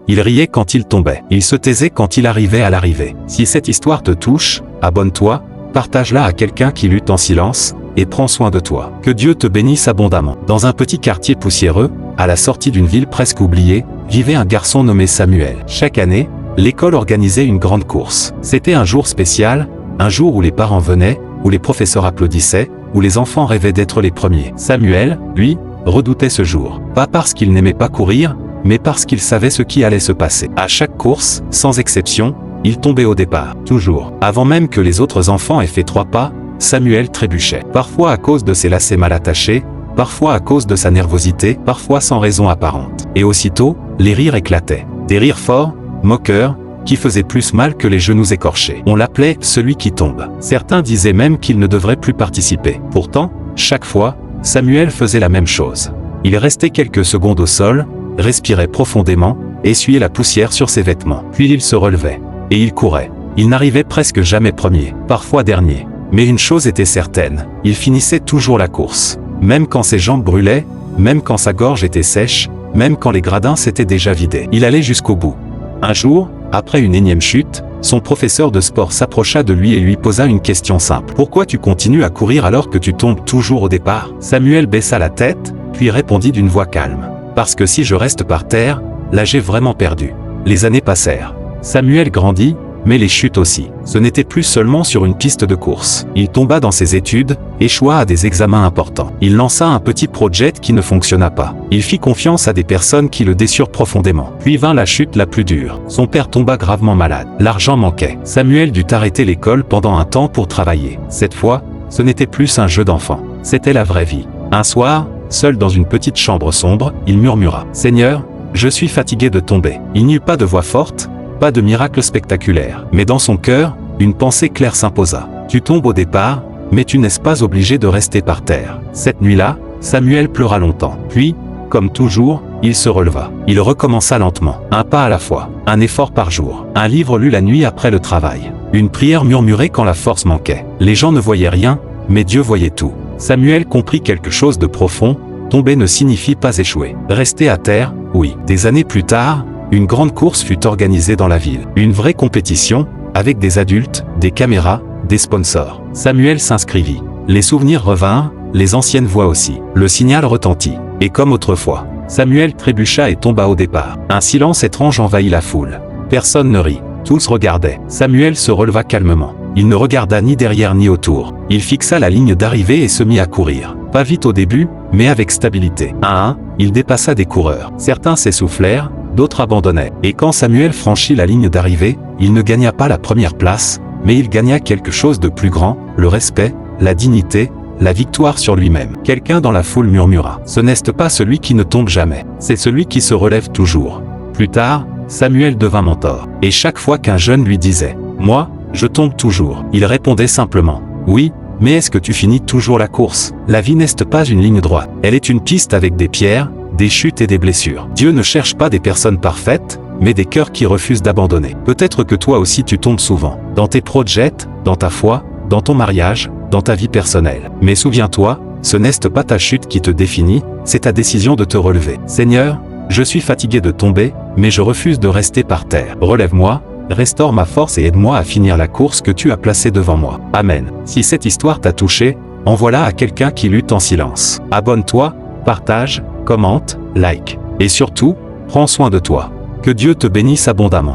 il riait quand il tombait, il se taisait quand il arrivait à l'arrivée. Si cette histoire te touche, abonne-toi, partage-la à quelqu'un qui lutte en silence, et prends soin de toi. Que Dieu te bénisse abondamment. Dans un petit quartier poussiéreux, à la sortie d'une ville presque oubliée, vivait un garçon nommé Samuel. Chaque année, l'école organisait une grande course. C'était un jour spécial, un jour où les parents venaient, où les professeurs applaudissaient, où les enfants rêvaient d'être les premiers. Samuel, lui, redoutait ce jour. Pas parce qu'il n'aimait pas courir, mais parce qu'il savait ce qui allait se passer. À chaque course, sans exception, il tombait au départ. Toujours. Avant même que les autres enfants aient fait 3 pas, Samuel trébuchait. Parfois à cause de ses lacets mal attachés, parfois à cause de sa nervosité, parfois sans raison apparente. Et aussitôt, les rires éclataient. Des rires forts, moqueurs, qui faisaient plus mal que les genoux écorchés. On l'appelait « celui qui tombe ». Certains disaient même qu'il ne devrait plus participer. Pourtant, chaque fois, Samuel faisait la même chose. Il restait quelques secondes au sol, respirait profondément, essuyait la poussière sur ses vêtements. Puis il se relevait. Et il courait. Il n'arrivait presque jamais premier, parfois dernier. Mais une chose était certaine, il finissait toujours la course. Même quand ses jambes brûlaient, même quand sa gorge était sèche, même quand les gradins s'étaient déjà vidés. Il allait jusqu'au bout. Un jour, après une énième chute, son professeur de sport s'approcha de lui et lui posa une question simple. « Pourquoi tu continues à courir alors que tu tombes toujours au départ ?» Samuel baissa la tête, puis répondit d'une voix calme. « Parce que si je reste par terre, là j'ai vraiment perdu. » Les années passèrent. Samuel grandit, mais les chutes aussi. Ce n'était plus seulement sur une piste de course. Il tomba dans ses études, échoua à des examens importants. Il lança un petit projet qui ne fonctionna pas. Il fit confiance à des personnes qui le déçurent profondément. Puis vint la chute la plus dure. Son père tomba gravement malade. L'argent manquait. Samuel dut arrêter l'école pendant un temps pour travailler. Cette fois, ce n'était plus un jeu d'enfant. C'était la vraie vie. Un soir, seul dans une petite chambre sombre, il murmura « Seigneur, je suis fatigué de tomber. » Il n'y eut pas de voix forte, pas de miracle spectaculaire. Mais dans son cœur, une pensée claire s'imposa. Tu tombes au départ, mais tu n'es pas obligé de rester par terre. Cette nuit-là, Samuel pleura longtemps. Puis, comme toujours, il se releva. Il recommença lentement, un pas à la fois, un effort par jour. Un livre lu la nuit après le travail. Une prière murmurée quand la force manquait. Les gens ne voyaient rien, mais Dieu voyait tout. Samuel comprit quelque chose de profond. Tomber ne signifie pas échouer. Rester à terre, oui. Des années plus tard, une grande course fut organisée dans la ville. Une vraie compétition, avec des adultes, des caméras, des sponsors. Samuel s'inscrivit. Les souvenirs revinrent, les anciennes voix aussi. Le signal retentit. Et comme autrefois, Samuel trébucha et tomba au départ. Un silence étrange envahit la foule. Personne ne rit. Tous regardaient. Samuel se releva calmement. Il ne regarda ni derrière ni autour. Il fixa la ligne d'arrivée et se mit à courir. Pas vite au début, mais avec stabilité. Un à un, il dépassa des coureurs. Certains s'essoufflèrent, d'autres abandonnaient. Et quand Samuel franchit la ligne d'arrivée, il ne gagna pas la première place, mais il gagna quelque chose de plus grand, le respect, la dignité, la victoire sur lui-même. Quelqu'un dans la foule murmura. Ce n'est pas celui qui ne tombe jamais, c'est celui qui se relève toujours. Plus tard, Samuel devint mentor. Et chaque fois qu'un jeune lui disait « Moi, je tombe toujours », il répondait simplement « Oui, mais est-ce que tu finis toujours la course ?» La vie n'est pas une ligne droite. Elle est une piste avec des pierres, des chutes et des blessures. Dieu ne cherche pas des personnes parfaites, mais des cœurs qui refusent d'abandonner. Peut-être que toi aussi tu tombes souvent. Dans tes projets, dans ta foi, dans ton mariage, dans ta vie personnelle. Mais souviens-toi, ce n'est pas ta chute qui te définit, c'est ta décision de te relever. Seigneur, je suis fatigué de tomber, mais je refuse de rester par terre. Relève-moi, restaure ma force et aide-moi à finir la course que tu as placée devant moi. Amen. Si cette histoire t'a touché, envoie-la à quelqu'un qui lutte en silence. Abonne-toi, partage, commente, like. Et surtout, prends soin de toi. Que Dieu te bénisse abondamment.